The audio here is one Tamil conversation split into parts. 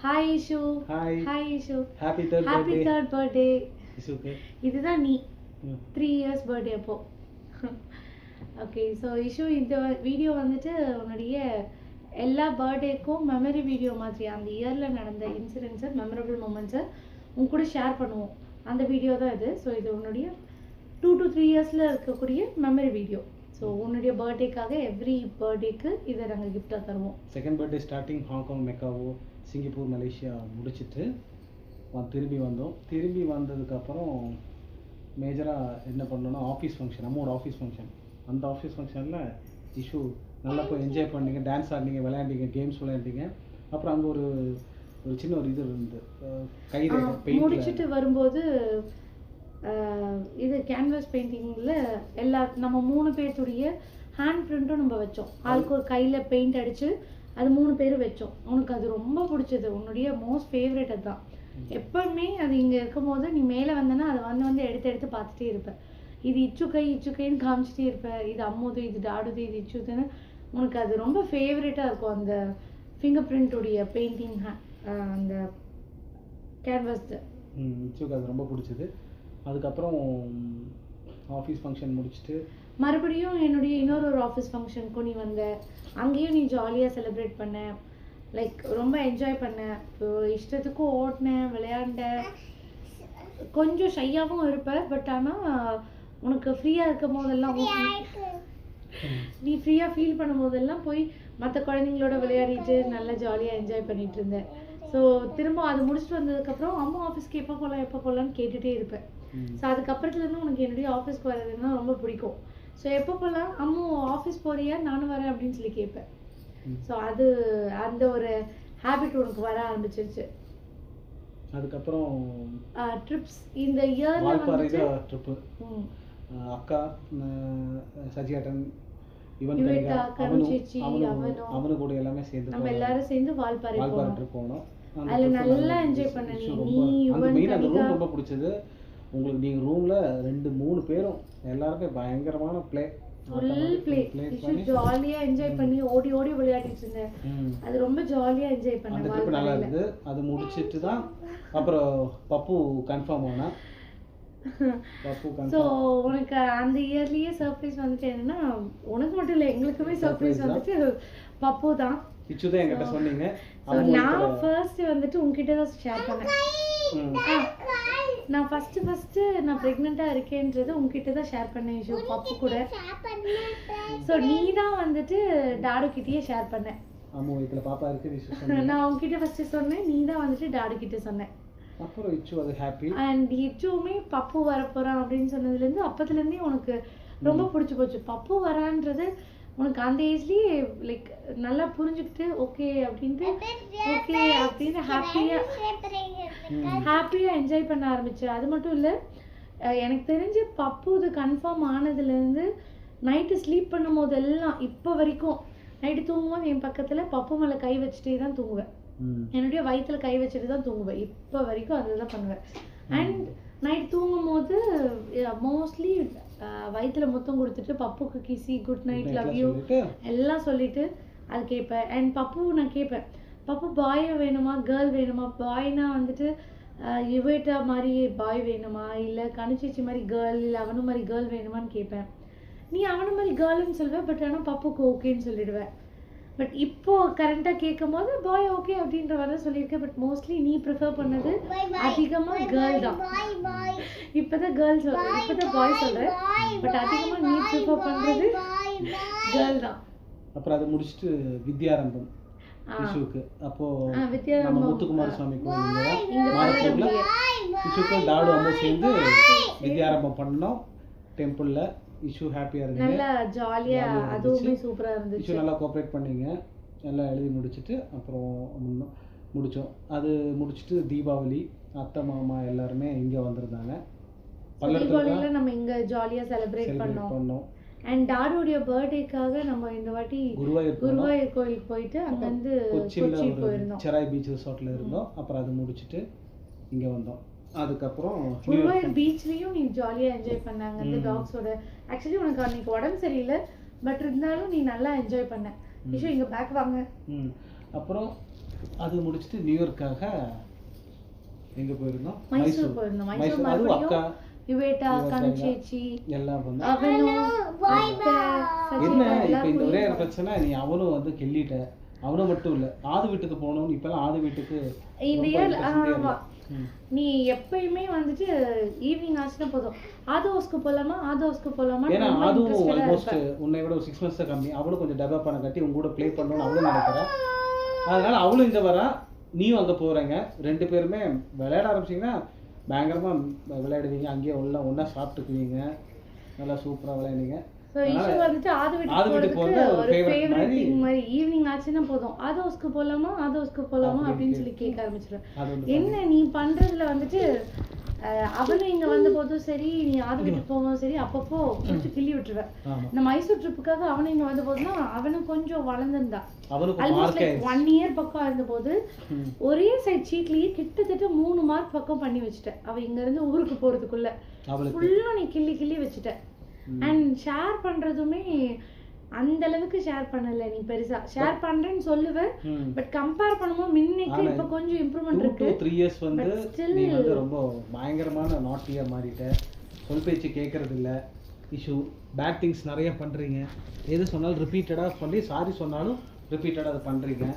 Hi Ishu. Hi. Hi Ishu. Happy third Happy birthday. third birthday. It's okay. இதுதான் நீ 3 years birthday அப்போ. ஓகே ஸோ இஷ்யூ இந்த வீடியோ வந்துட்டு உன்னுடைய எல்லா பர்த்டேக்கும் மெமரி வீடியோ மாதிரி அந்த இயரில் நடந்த இன்சிடென்ட்ஸை மெமரபிள் மூமெண்ட்ஸை உன் கூட ஷேர் பண்ணுவோம். அந்த வீடியோ தான் இது. ஸோ இது உன்னுடைய 2 to 3 இயர்ஸில் இருக்கக்கூடிய மெமரி வீடியோ. ஸோ உன்னுடைய பர்த்டேக்காக எவ்ரி பர்த்டேக்கு இதை நாங்கள் கிஃப்டாக தருவோம். Second birthday starting Hong Kong, மெக்காவோ, Singapore, Malaysia முடிச்சுட்டு திரும்பி வந்தோம். திரும்பி வந்ததுக்கப்புறம் மேஜராக என்ன பண்ணோன்னா ஆஃபீஸ் ஃபங்க்ஷன், அம்மோட ஆஃபீஸ் ஃபங்க்ஷன். அந்த ஆஃபீஸ் ஃபங்க்ஷனில் இஷ்யூ நல்லா போய் என்ஜாய் பண்ணீங்க, டான்ஸ் ஆடினீங்க, விளையாண்டிங்க, கேம்ஸ் விளையாண்டிங்க. அப்புறம் அங்கே ஒரு சின்ன ஒரு இது இருந்து கையில் முடிச்சுட்டு வரும்போது இது கேன்வாஸ் பெயிண்டிங்கில் எல்லா நம்ம 3 பேர்த்துடைய ஹேண்ட் பிரிண்ட்டும் நம்ம வச்சோம். அதுக்கு ஒரு கையில் பெயிண்ட் அடித்து அது 3 பேரும் வச்சோம். உனக்கு அது ரொம்ப பிடிச்சது, உன்னுடைய மோஸ்ட் ஃபேவரட். அதுதான் எப்பவுமே அது இங்கே இருக்கும் போது நீ மேலே வந்தேன்னா அதை வந்து எடுத்து பார்த்துட்டே இருப்பேன். இது இச்சுக்கைன்னு காமிச்சிட்டே இருப்பேன். இது அம்முது, இது டாடுது, இது இச்சுதுன்னு உனக்கு அது ரொம்ப ஃபேவரட்டாக இருக்கும். அந்த ஃபிங்கர் பிரிண்ட்டுடைய பெயிண்டிங் அந்த கேன்வாஸ் இச்சுக்கு அது ரொம்ப பிடிச்சது. அதுக்கப்புறம் ஆஃபீஸ் ஃபங்க்ஷன் முடிச்சுட்டு மறுபடியும் என்னுடைய இன்னொரு ஆஃபீஸ் ஃபங்க்ஷனுக்கும் நீ வந்த. அங்கேயும் நீ ஜாலியாக செலிப்ரேட் பண்ண, லைக் ரொம்ப என்ஜாய் பண்ண, இஷ்டத்துக்கும் ஓட்டினேன், விளையாண்டேன். கொஞ்சம் ஷையாகவும் இருப்பேன், பட் ஆனால் உனக்கு ஃப்ரீயாக இருக்கும் போதெல்லாம் நீ ஃப்ரீயாக ஃபீல் பண்ணும் போதெல்லாம் போய் மற்ற குழந்தைங்களோட விளையாடிட்டு நல்லா ஜாலியாக என்ஜாய் பண்ணிட்டு இருந்தேன். ஸோ திரும்ப அது முடிச்சுட்டு வந்ததுக்கப்புறம் அம்மா ஆஃபீஸ்க்கு எப்போ போகலான்னு கேட்டுகிட்டே இருப்பேன். ஸோ அதுக்கப்புறத்துலேருந்து உனக்கு என்னுடைய ஆஃபீஸ்க்கு வர்றதுன்னா ரொம்ப பிடிக்கும். ஸோ எப்போ போகலாம் அம்மா ஆஃபீஸ் போறியா, நானும் வரேன் அப்படின்னு சொல்லி கேட்பேன். ஸோ அது அந்த ஒரு ஹேபிட் உனக்கு வர ஆரம்பிச்சிருச்சு. அதுக்கப்புறம் ட்ரிப்ஸ் இந்த இயரில் வந்து ட்ரிப்பு அக்கா சஜியாட்டன் அவனு கூட எல்லாமே சேர்ந்து நம்ம எல்லாரும் சேர்ந்து வால்பாறை போனோம். அதில் நல்லா என்ஜாய் பண்ண. ரூம் ரொம்ப பிடிச்சது உங்களுக்கு. நீங்கள் ரூமில் 2-3 பேரும் எல்லாருமே பயங்கரமான ப்ளே, ஃபுல் ப்ளே, ஜாலியாக என்ஜாய் பண்ணி ஓடி விளையாடிட்டு இருந்தேன். அது ரொம்ப ஜாலியாக என்ஜாய் பண்ணேன். அந்த ட்ரிப் நல்லா இருந்தது. அது முடிச்சிட்டு தான் அப்புறம் பப்பு கன்ஃபார்ம் ஆனா. ஸோ உனக்கு அந்த இயர்லேயே சர்ப்ரைஸ் வந்துட்டு என்னன்னா, உனக்கு மட்டும் இல்லை எங்களுக்குமே சர்ப்ரைஸ் வந்துட்டு பப்பு தான். இச்சுதான் என்கிட்ட சொன்னீங்க. நான் ஃபர்ஸ்ட் வந்துட்டு உங்ககிட்ட தான் ஷேர் பண்ணேன். நான் ஃபர்ஸ்ட் நான் ப்ரெக்னெண்ட்டாக இருக்கேன்றது உங்ககிட்ட தான் ஷேர் பண்ணேன் இஷ்யூ, பப்பு கூட. ஸோ நீ தான் வந்துட்டு டாடு கிட்டேயே ஷேர் பண்ணேன். ஆமா, வீட்டில் பாப்பா இருக்கு. நான் உங்ககிட்ட ஃபர்ஸ்ட் சொன்னேன், நீ தான் வந்துட்டு டாடு கிட்ட சொன்னேன். அப்புறம் இச்சு அது ஹாப்பி. அண்ட் இச்சுமே பப்பு வரப்போறான் அப்படின்னு சொன்னதுலேருந்து அப்பத்துலேருந்தே உனக்கு ரொம்ப பிடிச்சி போச்சு. பப்பு வரான்றது உனக்கு அந்த ஏஜ்லேயே லைக் நல்லா புரிஞ்சுக்கிட்டு ஓகே அப்படின்னு ஹாப்பியாக என்ஜாய் பண்ண ஆரம்பிச்சு. அது மட்டும் இல்லை, எனக்கு தெரிஞ்சு பப்பு இது கன்ஃபார்ம் ஆனதுலேருந்து நைட்டு ஸ்லீப் பண்ணும் போதெல்லாம் இப்போ வரைக்கும் நைட்டு தூங்கும்போது என் பக்கத்தில் பப்பு மேலே கை வச்சுட்டே தான் தூங்குவேன். என்னுடைய வயிற்றுல கை வச்சுட்டு தான் தூங்குவேன். இப்போ வரைக்கும் அதுதான் பண்ணுவேன். அண்ட் நைட் தூங்கும் போது மோஸ்ட்லி வயிற்றுல முத்தம் கொடுத்துட்டு பப்புக்கு கிசி, குட் நைட், லவ் யூ எல்லாம் சொல்லிட்டு அது கேட்பேன். அண்ட் பப்பு நான் கேட்பேன், பப்பு பாய் வேணுமா கேர்ள் வேணுமா? பாய்னா வந்துட்டு யுவேட்டா மாதிரி பாய் வேணுமா, இல்லை கணுச்சிச்சி மாதிரி கேர்ள், இல்லை அவனு மாதிரி கேர்ள் வேணுமான்னு கேட்பேன். நீ அவனு மாதிரி கேர்ள்னு சொல்லுவேன், பட் ஆனால் பப்புக்கு ஓகேன்னு சொல்லிடுவேன். பட் இப்போ கரண்டாக கேட்கும் போது பாய் ஓகே அப்படின்ற மாதிரி சொல்லியிருக்கேன். பட் மோஸ்ட்லி நீ ப்ரிஃபர் பண்ணது அதிகமாக கேர்ள் தான். இப்போதான் பாய் சொல்கிறேன், பட் அதிகமாக நீ ப்ரிஃபர் பண்ணுறது கேர்ள் தான். அப்புறம் அதை முடிச்சுட்டு வித்யாரம்பம் இஷுக்கு. அப்போ நம்ம முத்துக்குமார சுவாமி கோயில் இஷுக்கு டாடு அம்மா சேர்ந்து வித்யாரம்பம் பண்ணோம் டெம்பிளில். இஷ்யூ ஹாப்பியாக இருந்தது, நல்லா ஜாலியாக, அதுவுமே சூப்பராக இருந்துச்சு. இஷ்யூ நல்லா கோஆப்ரேட் பண்ணீங்க, எல்லாம் எழுதி முடிச்சுட்டு அப்புறம் முடித்தோம். அது முடிச்சுட்டு தீபாவளி அத்தை மாமா எல்லாருமே இங்கே வந்திருந்தாங்க. தீபாவளியில் நம்ம இங்கே ஜாலியாக செலிப்ரேட் பண்ணோம். அண்ட் டாடுடைய பர்த்டேக்காக நம்ம இந்த வாட்டி குருவாயூர் கோயிலுக்கு போயிட்டு அங்கேருந்து கொச்சி போயிருந்தோம். செராய் பீச் ரிசார்ட்டில் இருந்தோம். அப்புறம் அது முடிச்சுட்டு இங்கே வந்தோம். அதுக்கப்புறம் குருவாயூர் பீச்லேயும் நீ ஜாலியாக என்ஜாய் பண்ணாங்க அந்த டாக்ஸோட. ஆக்சுவலி உனக்கு அன்னைக்கு உடம்பு சரியில்லை, பட் இருந்தாலும் நீ நல்லா என்ஜாய் பண்ண. விஷயம் இங்கே பேக் வாங்க. அப்புறம் அது முடிச்சுட்டு நியூயார்க்காக எங்க போயிருந்தோம்? மைசூர் போயிருந்தோம். மைசூர் அதுவும் அக்கா மறுபடியும் யுவேட்டா, கனுச்சேச்சி, எல்லாம் வந்து அவனு, அத்தை, என்ன சச்சிதா இப்ப எல்லாம் இந்த ஒரே போயிருந்தோம். பிரச்சனை, நீ அவனும் வந்து கிள்ளிட்ட. அவனும் மட்டும் இல்ல, ஆது வீட்டுக்கு போகணும்னு இப்பெல்லாம் ஆது வீட்டுக்கு இந்த ரொம்ப இயர் interest ஆ ஆமா. இருக்கு. நீ எப்பயுமே வந்துட்டு ஈவினிங் ஆச்சுன்னா போதும், ஆதோஸ்க்கு போலாமா ஆதோஸ்க்கு போலாமா, ஏன்னா ரொம்ப அதுவும் இன்ட்ரெஸ்டடா ஆல்மோஸ்ட் இருப்பேன். உன்னை விட ஒரு 6 months கம்மி. அவளும் கொஞ்சம் டெவலப் பண்ண கட்டி உங்க கூட ப்ளே பண்ணணும்னு அவளும் நினைக்கிறா. அதனால அவளும் இங்க வரா, நீயும் அங்க போறீங்க. 2 பேருமே விளையாட ஆரம்பிச்சீங்கன்னா பயங்கரமா விளையாடுவீங்க. அங்கேயே ஒண்ணா சாப்பிட்டுக்குவீங்க. நல்லா சூப்பரா விளையாடுவீங்க. So, issue வந்துட்டு ஆது ஆது வீட்டுக்கு வீட்டுக்கு போறதுக்கு போறது ஒரு ஒரு favorite ஃபேவரட் மாதிரி. திங் மாதிரி ஈவினிங் ஆச்சுன்னா போதும், ஆதோஸ்க்கு போலாமா ஆதோஸ்க்கு போலாமா அப்படி அப்படின்னு சொல்லி கேட்க ஆரம்பிச்சிடுவேன். அது வந்து என்ன நீ பண்றதுல வந்துட்டு அவனும் இங்க வந்த போதும் சரி, நீ ஆது வீட்டுக்கு போகும்போதும் சரி, அப்பப்போ பிடிச்சி கிள்ளி விட்டுருவேன். ஆமா. இந்த மைசூர் ட்ரிப்புக்காக அவனும் இங்க வந்த போதுனா அவனும் கொஞ்சம் வளர்ந்துருந்தான். அவனுக்கு ஆல்மோஸ்ட் மார்க் லைக் 1 year பக்கம் இருந்தபோது ஒரே சைட் சீட்லயே கிட்டத்தட்ட 3 மார்க் பக்கம் பண்ணி வச்சுட்டேன். அவ இங்க இருந்து ஊருக்கு போறதுக்குள்ள அவளுக்கு ஃபுல்லா நீ கிள்ளி வச்சுட்ட. அண்ட் ஷேர் பண்றதுமே அந்த அளவுக்கு ஷேர் பண்ணல. நீ பெருசா ஷேர் பண்றேன்னு சொல்லுவ, பட் கம்பேர் பண்ணும்போது முன்னைக்கு இப்ப கொஞ்சம் இம்ப்ரூவ்மெண்ட் 2 இருக்கு. to 3 years வந்து But still- நீ வந்து ரொம்ப பயங்கரமான நாட்டியா மாறிட்ட. சொல் பேச்சு கேட்கறது இல்ல. இஷ்யூ பேட் திங்ஸ் நிறைய பண்றீங்க. எது சொன்னாலும் ரிப்பீட்டடா பண்ணி சாரி சொன்னாலும் ரிப்பீட்டடா அதை பண்றீங்க.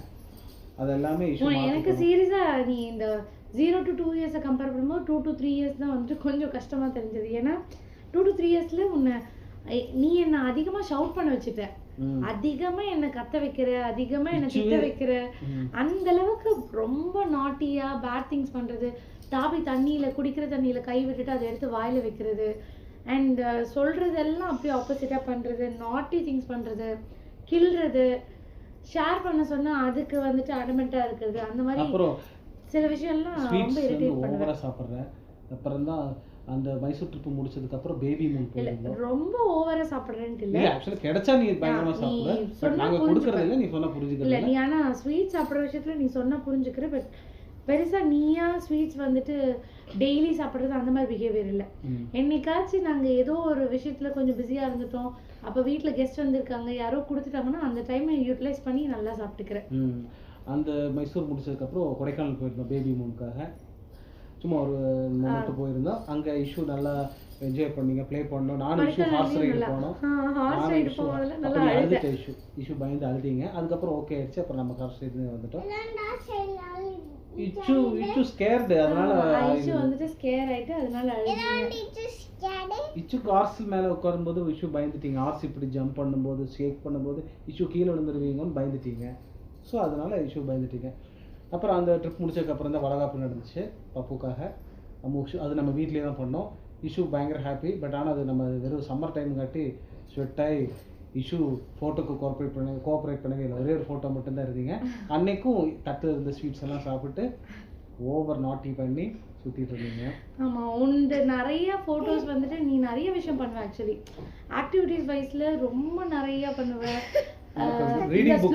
அது எல்லாமே இஷ்யூ. எனக்கு சீரியஸா நீ இந்த 0 to 2 years கம்பேர் பண்ணும்போது 2 to 3 years தான் வந்துட்டு கொஞ்சம் கஷ்டமா தெரிஞ்சது. ஏன்னா 2 to 3 yearsல நீ என்ன அதிகமா ஷவுட் பண்ண வச்சுட்ட, அதிகமா என்ன கத்த வைக்கிற, அதிகமா என்ன திட்ட வைக்கிற. அந்த அளவுக்கு ரொம்ப நாட்டியா பேட் திங்ஸ் பண்றது, டாபி தண்ணியில குடிக்கிற தண்ணியில கை விட்டுட்டு அதை எடுத்து வாயில வைக்கிறது, அண்ட் சொல்றதெல்லாம் அப்படியே ஆப்போசிட்டா பண்றது, நாட்டி திங்ஸ் பண்றது, கில்றது, ஷேர் பண்ண சொன்னா அதுக்கு வந்துட்டு அடமெண்டா இருக்கிறது, அந்த மாதிரி அப்புறம் சில விஷயம்லாம் ரொம்ப இரிட்டேட் பண்ணுவேன். ஓவரா சாப்பிடுறேன். அப்புறம் தான் அந்த மைசூர் ட்ரிப் முடிச்சதுக்கு அப்புறம் பேபி மூன் போயிருந்தோம். ரொம்ப ஓவரா சாப்பிடுறேன்ட்டு இல்ல, இல்ல ஆக்சுவலி கிடைச்சா நீ பயங்கரமா சாப்பிடுற. பட் நாங்க கொடுக்கறது இல்ல, நீ சொன்னா இல்ல புரிஞ்சுக்கல. நீ ஆனா ஸ்வீட் சாப்பிடுற விஷயத்துல நீ சொன்னா புரிஞ்சுக்கிற. பட் பெருசா நீயா ஸ்வீட்ஸ் வந்துட்டு டெய்லி சாப்பிடுறது அந்த மாதிரி பிஹேவியர் இல்ல. என்னைக்காச்சும் நாங்க ஏதோ ஒரு விஷயத்துல கொஞ்சம் பிஸியா இருந்துட்டோம், அப்ப வீட்ல கெஸ்ட் வந்திருக்காங்க, யாரோ கொடுத்துட்டாங்கன்னா அந்த டைமை யூட்டிலைஸ் பண்ணி நல்லா சாப்பிட்டுக்கிறேன். அந்த மைசூர் முடிச்சதுக்கு அப்புறம் கொடைக்கானல் போயிருந்தோம் பேபி மூனுக்காக. சும்மா ஒரு மொமெண்ட் போயிருந்தோம். அங்க இஷ்யூ நல்லா என்ஜாய் பண்ணீங்க, ப்ளே பண்ணோம். நானும் இஷ்யூ ஹார்ஸ் ரைடு போனோம். ஹார்ஸ் ரைடு போனதுல நல்லா அழுதுட்டேன். இஷ்யூ பயந்து அழுதிங்க. அதுக்கப்புறம் ஓகே ஆயிடுச்சு. அப்புறம் நம்ம ஹார்ஸ் ரைடு வந்துட்டோம். இச்சு ஸ்கேர்டு, அதனால இஷ்யூ வந்துட்டு ஸ்கேர் ஆயிட்டு அதனால அழுது. இச்சு ஹார்ஸ் மேல உட்காரும்போது இஷ்யூ பயந்துட்டீங்க. ஹார்ஸ் இப்படி ஜம்ப் பண்ணும்போது ஷேக் பண்ணும்போது இஷ்யூ கீழே விழுந்துருவீங்கன்னு பயந்துட்டீங்க. ஸோ அதனால இஷ்யூ பயந்துட்டீங்க. அப்புறம் அந்த ட்ரிப் முடிச்சதுக்கப்புறம் தான் வளகாப்பு நடந்துச்சு பப்புக்காக. அது நம்ம வீட்லேயே தான் பண்ணோம். இஷ்யூ பயங்கர ஹாப்பி. பட் ஆனால் அது நம்ம வெறும் சம்மர் டைம் காட்டி ஸ்வெட்டாகி இஷ்யூ ஃபோட்டோக்கு கோஆப்ரேட் பண்ணவே இல்லை. ஒரே ஒரு ஃபோட்டோ மட்டும்தான் இருந்தீங்க. அன்னைக்கும் தட்டு இருந்த ஸ்வீட்ஸ் எல்லாம் சாப்பிட்டு ஓவர் நாட்டி பண்ணி சுற்றிட்டு இருந்தீங்க. ஆமாம், உண்டு நிறைய ஃபோட்டோஸ் வந்துட்டு நீ நிறைய விஷயம் பண்ணுவ. ஆக்சுவலி ஆக்டிவிட்டீஸ் வைஸில் ரொம்ப நிறைய பண்ணுவேன். ரீடிங்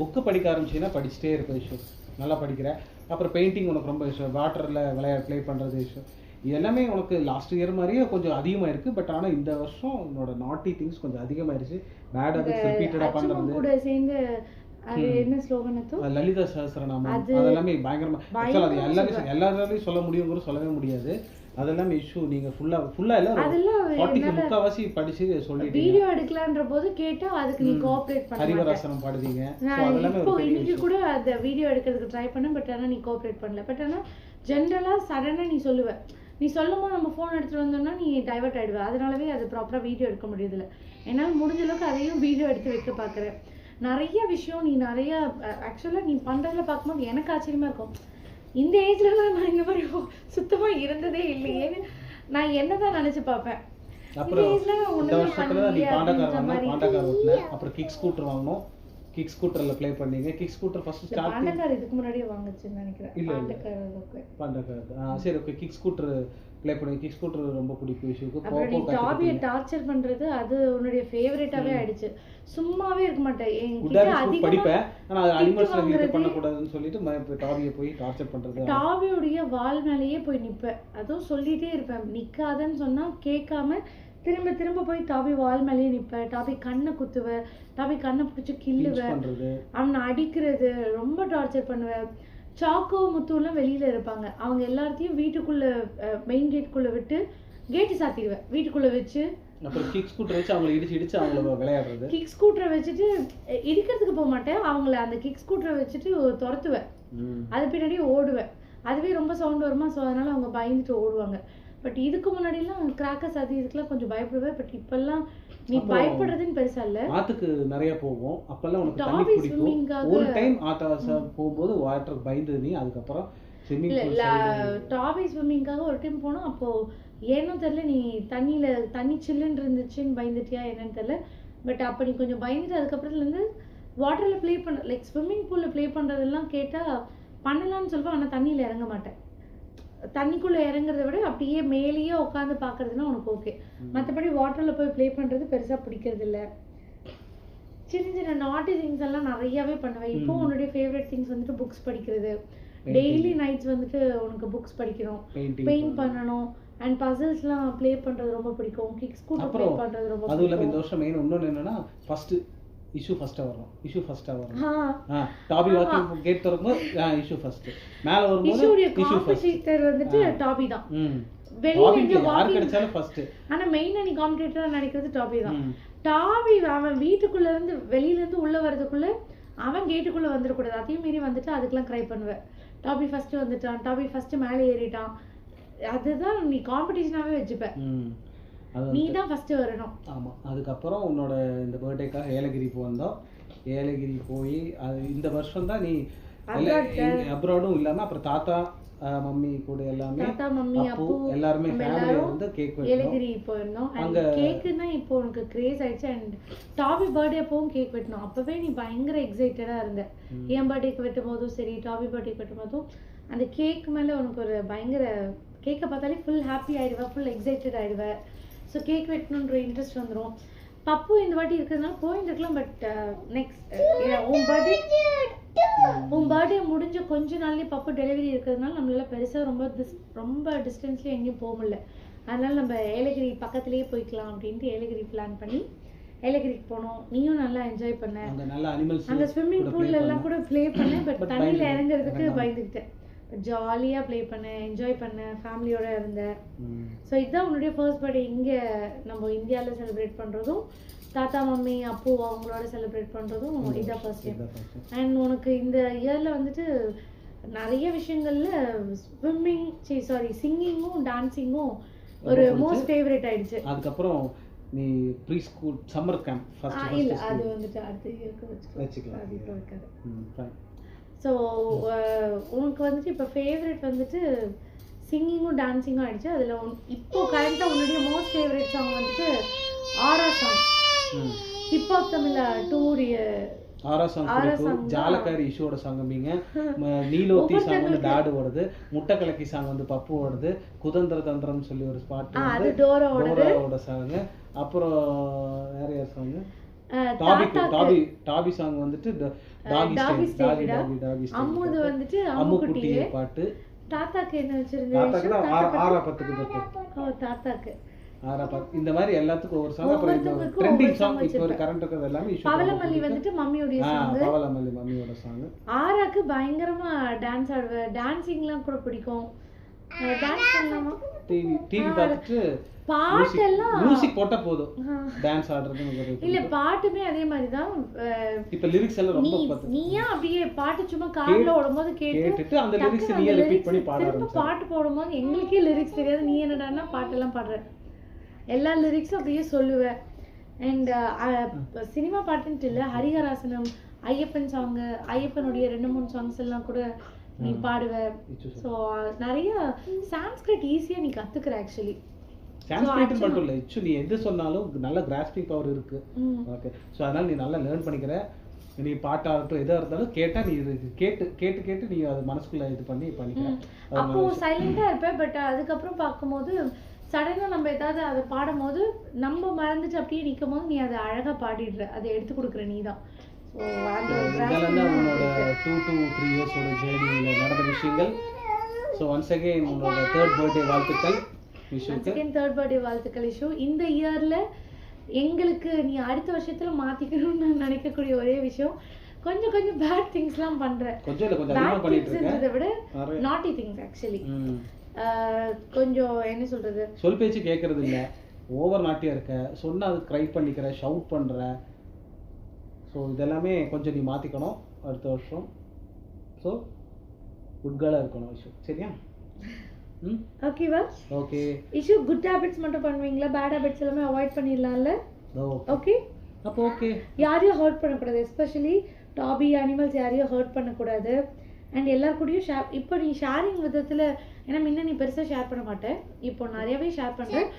புக்கு படிக்க ஆரம்பிச்சிங்கன்னா படிச்சுட்டே இருக்க விஷயம். நல்லா படிக்கிறேன். அப்புறம் பெயிண்டிங் உனக்கு ரொம்ப இஷ்டம். வாட்டரில் ப்ளே பண்ணுறது இஷ்டம். இது எல்லாமே உனக்கு லாஸ்ட் இயர் மாதிரியே கொஞ்சம் அதிகமாக இருக்குது. பட் ஆனால் இந்த வருஷம் உன்னோட நாட்டி திங்ஸ் கொஞ்சம் அதிகமாயிருச்சு. பேட் ஹேபிட்ஸ் ரிப்பீட்டடாக பண்ணுறது கூட சேர்ந்து அது என்ன ஸ்லோகன் லலிதா சஹஸ்ரநாமம் அதெல்லாமே பயங்கரமா. அது எல்லாரையும் சொல்ல முடியுங்கிறது சொல்லவே முடியாது. அதெல்லாம் இஷ்யூ நீங்க ஃபுல்லா எல்லாம் 40க்கு முக்காவாசி படிச்சு சொல்லிட்டீங்க. வீடியோ எடுக்கலான்ற போது கேட்டா அதுக்கு நீ கோஆபரேட் பண்ண ஹரிவராசனம் பாடுவீங்க. இப்போ இன்னைக்கு கூட அந்த வீடியோ எடுக்கிறதுக்கு ட்ரை பண்ண, பட் ஆனா நீ கோஆபரேட் பண்ணல. பட் ஆனா ஜென்ரலா சடனா நீ சொல்லுவ, நீ சொல்லும்போது நம்ம ஃபோன் எடுத்துட்டு வந்தோம்னா நீ டைவர்ட் ஆயிடுவ. அதனாலவே அது ப்ராப்பரா வீடியோ எடுக்க முடியதில்லை. என்னால் முடிஞ்ச அளவுக்கு அதையும் வீடியோ எடுத்து வைக்க பார்க்குறேன். நிறைய விஷயம் நீ நிறைய ஆக்சுவலாக நீ பண்ணுறதுல பார்க்கும்போது எனக்கு ஆச்சரியமா இருக்கும். இந்த ஏஜ்லலாம் நான் இந்த மாதிரி சுத்தமா இருந்ததே இல்லையேன்னு நான் என்னதான் நினைச்சு பார்ப்பேன். அப்புறம் இந்த வருஷத்துல நீ பாண்டக்கார் ஓட்டுன. அப்புறம் கிக் ஸ்கூட்டர் வாங்கணும். கிக் ஸ்கூட்டர்ல ப்ளே பண்ணீங்க. கிக் ஸ்கூட்டர் ஃபர்ஸ்ட் ஸ்டார்ட் பாண்டக்கார் இதுக்கு முன்னாடியே வாங்குச்சுன்னு நினைக்கிறேன். பாண்டக்கார் சரி ஓகே. கிக் ஸ்கூட்டர் ப்ளே பண்ணி. கிக் ஸ்கூட்டர் ரொம்ப பிடிக்கும் விஷயம். நீ டாபியை டார்ச்சர் பண்றது அது உன்னுடைய ஃபேவரட்டாவே ஆயிடுச்சு. சும்மாவே இருக்க மாட்டேன். என்கிட்ட அதிகமா படிப்பேன். ஆனா அனிமல்ஸ்ல இது பண்ண கூடாதுன்னு சொல்லிட்டு டாபியை போய் டார்ச்சர் பண்றது. டாபியோட வால் மேலேயே போய் நிப்பேன். அதுவும் சொல்லிட்டே இருப்பேன். நிக்காதன்னு சொன்னா கேட்காம திரும்ப திரும்ப போய் டாபி வால் மேலேயே நிற்ப, டாபி கண்ணை குத்துவ, டாபி கண்ணை பிடிச்சி கிள்ளுவ, அவனை அடிக்கிறது, ரொம்ப டார்ச்சர் பண்ணுவேன். சாக்கோ முத்துலாம் வெளியில இருப்பாங்க, அவங்க எல்லாத்தையும் வீட்டுக்குள்ள மெயின் கேட்டுக்குள்ள விட்டு கேட்டு சாத்திடுவேன், வீட்டுக்குள்ள வச்சு. அப்புறம் கிக் ஸ்கூட்டர் வச்சு அவங்கள இடிச்சு அவங்கள விளையாடுறது. கிக் ஸ்கூட்டரை வச்சுட்டு இடிக்கிறதுக்கு போக மாட்டேன், அவங்கள அந்த கிக் ஸ்கூட்டரை வச்சுட்டு துரத்துவேன், அது பின்னாடியே ஓடுவேன். அதுவே ரொம்ப சவுண்ட் வருமா, ஸோ அதனால அவங்க பயந்துட்டு ஓடுவாங்க. பட் இதுக்கு முன்னாடிலாம் கிராக்கர்ஸ் அது இதுக்கெல்லாம் கொஞ்சம் பயப்படுவேன். பட் இப்பெல்லாம் நீ பயப்படுறதுன்னு பெருசா இல்ல. ஆத்துக்கு நிறைய போவோம், அப்பெல்லாம் உனக்கு தண்ணி பிடிக்கும். ஒரு டைம் ஆத்தா போகும்போது வாட்டர் பயந்து நீ அதுக்கப்புறம் ஸ்விம்மிங் இல்ல டாபி ஸ்விம்மிங்காக ஒரு டைம் போனோம். அப்போ ஏனோ தெரியல, நீ தண்ணி சில்லுன்னு இருந்துச்சுன்னு பயந்துட்டியா என்னன்னு தெரியல. பட் அப்போ நீ கொஞ்சம் பயந்துட்டு அதுக்கப்புறத்துலேருந்து வாட்டரில் ப்ளே பண்ண லைக் ஸ்விம்மிங் பூலில் ப்ளே பண்ணுறதெல்லாம் கேட்டால் பண்ணலான்னு சொல்லுவேன். ஆனால் தண்ணியில் இறங்க மாட்டேன். தண்ணிக்குள்ளே இறங்குறத விட அப்படியே மேலேயே உட்காந்து பார்க்கறதுனா உனக்கு ஓகே. மற்றபடி வாட்டரில் போய் ப்ளே பண்ணுறது பெருசாக பிடிக்கிறது இல்லை. சின்ன சின்ன நாட்டி திங்ஸ் எல்லாம் நிறையாவே பண்ணுவேன். இப்போ உன்னுடைய ஃபேவரட் திங்ஸ் வந்துட்டு புக்ஸ் படிக்கிறது. டெய்லி நைட்ஸ் வந்துட்டு உனக்கு புக்ஸ் படிக்கணும், பெயிண்ட் பண்ணணும், அண்ட் பசில்ஸ்லாம் ப்ளே பண்றது ரொம்ப பிடிக்கும். கிக் ஸ்கூட்டர் ப்ளே பண்றது ரொம்ப பிடிக்கும். அதுல இந்த வருஷம் மெயின் இன்னொன்னு என்னன்னா ஃபர்ஸ்ட் இஷ்யூ ஃபர்ஸ்டா வரும். டாபி வாக்கிங் கேட் திறக்கும்போது இஷ்யூ ஃபர்ஸ்ட் மேல வரும்போது இஷ்யூ ஃபர்ஸ்ட் வந்துட்டு டாபி தான். வெளியில எங்க வாக்கிங் கிடைச்சாலும் ஃபர்ஸ்ட். ஆனா மெயினா நீ காம்படிட்டரா நினைக்கிறது டாபி தான். டாபி அவன் வீட்டுக்குள்ள இருந்து வெளியில இருந்து உள்ள வரதுக்குள்ள அவன் கேட்டுக்குள்ள வந்துடக்கூடாது. அதையும் மீறி வந்துட்டு அதுக்கெல்லாம் ட்ரை பண்ணுவேன். டாபி ஃபர்ஸ்ட் வந்துட்டான், டாபி ஃபர்ஸ்ட் மேலே ஏறிட்டான், அதுதான் நீ காம்படிஷனாவே வச்சுப்ப. நீ தான் ஃபர்ஸ்ட் வரணும். ஆமா. அதுக்கப்புறம் உன்னோட இந்த பர்த்டேக்காக ஏலகிரி வந்தோம். ஏலகிரி போய் அது இந்த வருஷம் தான் நீ அப்ராடும் இல்லாம அப்புறம் தாத்தா மம்மி கூட எல்லாமே தாத்தா மம்மி அப்பு எல்லாரும் ஃபேமிலியா வந்து கேக் வெட்டோம். ஏலகிரி போயிருந்தோம். அங்க கேக்குனா இப்போ உனக்கு கிரேஸ் ஆயிடுச்சு. அண்ட் டாபி பர்த்டே அப்பவும் கேக் வெட்டணும். அப்பவே நீ பயங்கர எக்ஸைட்டடா இருந்த. என் பர்த்டேக்கு வெட்டும் போதும் சரி, டாபி பர்த்டேக்கு வெட்டும் போதும் அந்த கேக் மேல உனக்கு ஒரு பயங்கர கேக்கை பார்த்தாலே ஃபுல் ஹாப்பி ஆயிடுவா, ஃபுல் எக்ஸைட்டட் ஆயிடுவ. ஸோ கேக் வெட்டணுன்ற இன்ட்ரெஸ்ட் வந்துடும். பப்பு இந்த வாட்டி இருக்கிறதுனால போயிருந்துருக்கலாம். பட் நெக்ஸ்ட் உன் பர்த்டே முடிஞ்ச கொஞ்ச நாள்லயே பப்பு டெலிவரி இருக்கிறதுனால நம்மளால பெருசா ரொம்ப டிஸ்டன்ஸ்ல எங்கேயும் போக முடியல. அதனால நம்ம ஏலகிரி பக்கத்துலயே போய்க்கலாம் அப்படின்ட்டு ஏலகிரி பிளான் பண்ணி ஏலகிரிக்கு போனோம். நீயும் நல்லா என்ஜாய் பண்ண, அந்த ஸ்விம்மிங் பூல்ல எல்லாம் கூட ப்ளே பண்ண. பட் தண்ணியில இறங்குறதுக்கு பயந்துக்கிட்டேன். ஜாலியா ப்ளே பண்ண, என்ஜாய் பண்ண, ஃபேமிலியோட இருந்தேன். ஸோ இதுதான் உன்னுடைய ஃபர்ஸ்ட் பர்த்டே இங்கே நம்ம இந்தியாவில் செலிப்ரேட் பண்ணுறதும், தாத்தா மம்மி அப்பு அவங்களோட செலிப்ரேட் பண்ணுறதும் இதான் ஃபர்ஸ்ட் டைம். அண்ட் உனக்கு இந்த இயரில் வந்துட்டு நிறைய விஷயங்கள்ல சிங்கிங்கும் டான்ஸிங்கும் ஒரு மோஸ்ட் ஃபேவரட் ஆயிடுச்சு. அதுக்கப்புறம் நீ pre school summer camp first இல்ல அது வந்துட்டு அடுத்த இயருக்கு வச்சுக்கலாம். அது இப்போ இருக்காது. ஸோ உனக்கு வந்துட்டு இப்போ ஃபேவரட் வந்துட்டு சிங்கிங்கும் டான்ஸிங்கும் ஆயிடுச்சு. அதில் இப்போ கரெக்டாக உன்னுடைய மோஸ்ட் ஃபேவரட் சாங் வந்துட்டு ஆரா சாங். ஹிப்ஹாப் தமிழா டூர் ஆரா சாங் பிடிக்கும். ஜாலக்காரி இஷ்யூவோட சாங் அப்படிங்க. நீலோத்தி சாங் வந்து டாடு ஓடுது. முட்டை கலக்கி சாங் வந்து பப்பு ஓடுது. குதந்திர தந்திரம் சொல்லி ஒரு ஸ்பாட் வந்து டோராவோட சாங். அப்புறம் வேற யார் சாங்? டாபி சாங் வந்துட்டு டாகி ஸ்டைல். அம்முது வந்துட்டு அம்முக்குட்டி பாட்டு. தாத்தாக்கு என்ன வச்சிருந்தீங்க? ஆரா பத்துக்கு பத்து. தாத்தாக்கு இந்த மாதிரி எல்லாத்துக்கும் ஒரு சாங். அப்புறம் ட்ரெண்டிங் சாங் இப்போ ஒரு கரண்ட் இருக்கிறது எல்லாமே பவளமல்லி வந்துட்டு மம்மியோட சாங். பவளமல்லி மம்மியோட சாங். ஆராக்கு பயங்கரமா டான்ஸ் ஆடுவேன். டான்சிங்லாம் கூட பிடிக்கும். டான்ஸ் பண்ணலாமா? டிவி பார்த்துட்டு பாட்டெல்லாம் மியூசிக் போட்டா போதும் டான்ஸ் ஆடுறது. இல்ல பாட்டுமே அதே மாதிரி தான். இப்ப லிரிக்ஸ் எல்லாம் ரொம்ப நீயா அப்படியே பாட்டு சும்மா கார்ல ஓடும்போது கேட்டுட்டு அந்த லிரிக்ஸ் நீயே ரிப்பீட் பண்ணி பாட ஆரம்பிச்ச. பாட்டு போடும்போது எங்களுக்கே லிரிக்ஸ் தெரியாது. நீ என்னடான்னா பாட்டெல்லாம் பாடுற. எல்லா லிரிக்ஸும் அப்படியே சொல்லுவேன். அண்ட் சினிமா பாட்டுன்ட்டு இல்லை, ஹரிஹராசனம், ஐயப்பன் சாங், ஐயப்பனுடைய 2-3 சாங்ஸ் எல்லாம் கூட நீ பாடுவ. ஸோ நிறைய சான்ஸ்கிரிட் ஈஸியா நீ கத்துக்கிற. ஆக்சுவலி சான்ஸ்கிரிட் மட்டும் இல்லை, நீ எது சொன்னாலும் நல்ல கிராஸ்பிங் பவர் இருக்கு. ஓகே, ஸோ அதனால நீ நல்லா லேர்ன் பண்ணிக்கிற. நீ பாட்டாகட்டும் எதாக இருந்தாலும் கேட்டா நீ கேட்டு கேட்டு கேட்டு நீ அது மனசுக்குள்ள இது பண்ணிக்கிற. அப்போ சைலண்டா இருப்ப. பட் அதுக்கப்புறம் பார்க்கும்போது சடனா நம்ம ஏதாவது அதை பாடும் போது நம்ம மறந்துட்டு அப்படியே நிற்கும் போது நீ அதை அழகா பாடிடுற, அதை எடுத்து கொடுக்குற நீ தான். உன்னோட 2 to 3 இயர்ஸோட ஜேர்னியில் நடந்த விஷயங்கள். ஸோ ஒன்ஸ் அகெயின் உன்னோட 3rd பர்த்டே வாழ்த்துக்கள். ஒன்ஸ் அகைன் தேர்ட் பர்த்டே வாழ்த்துக்கள் இஷு. இந்த இயர்ல எங்களுக்கு நீ அடுத்த வருஷத்துல மாத்திக்கணும்னு நான் நினைக்கக்கூடிய ஒரே விஷயம், கொஞ்சம் கொஞ்சம் பேட் திங்ஸ்லாம் பண்றேன். கொஞ்சம் இல்ல கொஞ்சம் அதிகமா பண்ணிட்டு இருக்கேன். அதை விட நாட்டி திங்ஸ் ஆக்சுவலி கொஞ்சம் என்ன சொல்றது, சொல் பேச்சு கேட்கறது இல்ல, ஓவர் நாட்டியா இருக்க, சொன்னா அது க்ரை பண்ணிக்கிற, ஷவுட் பண்ற. ஸோ இதெல்லாமே கொஞ்சம் நீ மாத்திக்கணும் அடுத்த வருஷம். ஸோ குட் கேர்லா இருக்கணும் இஷு, சரியா? ஓகேவா? ஓகே. இஷு குட் ஹேபிட்ஸ் மட்டும் பண்ணுவீங்களா? பேட் ஹேபிட்ஸ் எல்லாமே அவாய்ட் பண்ணிடலாம்ல? ஓகே. அப்போ ஓகே. யாரையும் ஹர்ட் பண்ணக்கூடாது, எஸ்பெஷலி டாபி அனிமல்ஸ் யாரையும் ஹர்ட் பண்ணக்கூடாது. அண்ட் எல்லார் கூடயும் ஷேர், இப்போ நீ ஷேரிங் விதத்தில், ஏன்னா முன்ன நீ பெருசாக ஷேர் பண்ண மாட்டேன், இப்போ நிறையவே ஷேர் பண்ணுறேன்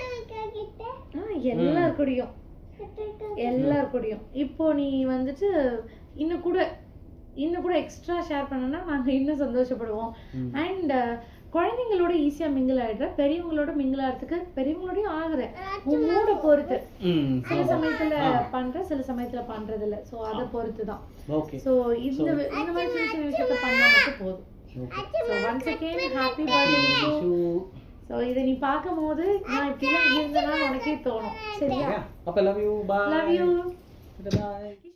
எல்லார் கூடயும். இப்போ நீ வந்துட்டு இன்னும் கூட எக்ஸ்ட்ரா ஷேர் பண்ணனா நாங்கள் இன்னும் சந்தோஷப்படுவோம். அண்ட் குழந்தைங்களோட ஈஸியா மிங்கிள் ஆயிடுற, பெரியவங்களோட மிங்கிள் ஆகிறதுக்கு பெரியவங்களோடய ஆகுறேன் உன் மூட பொறுத்து. சில சமயத்துல பண்ற, சில சமயத்துல பண்றது இல்ல. சோ அதை பொறுத்து தான். ஸோ இந்த மாதிரி சின்ன சின்ன விஷயத்த பண்ணா மட்டும் போதும். So once again happy birthday issue. So இதை நீ பார்க்கும் போது நான் இப்படிலாம் இருந்தேன்னா உனக்கே தோணும், சரியா? அப்ப love you, bye. Love you, by.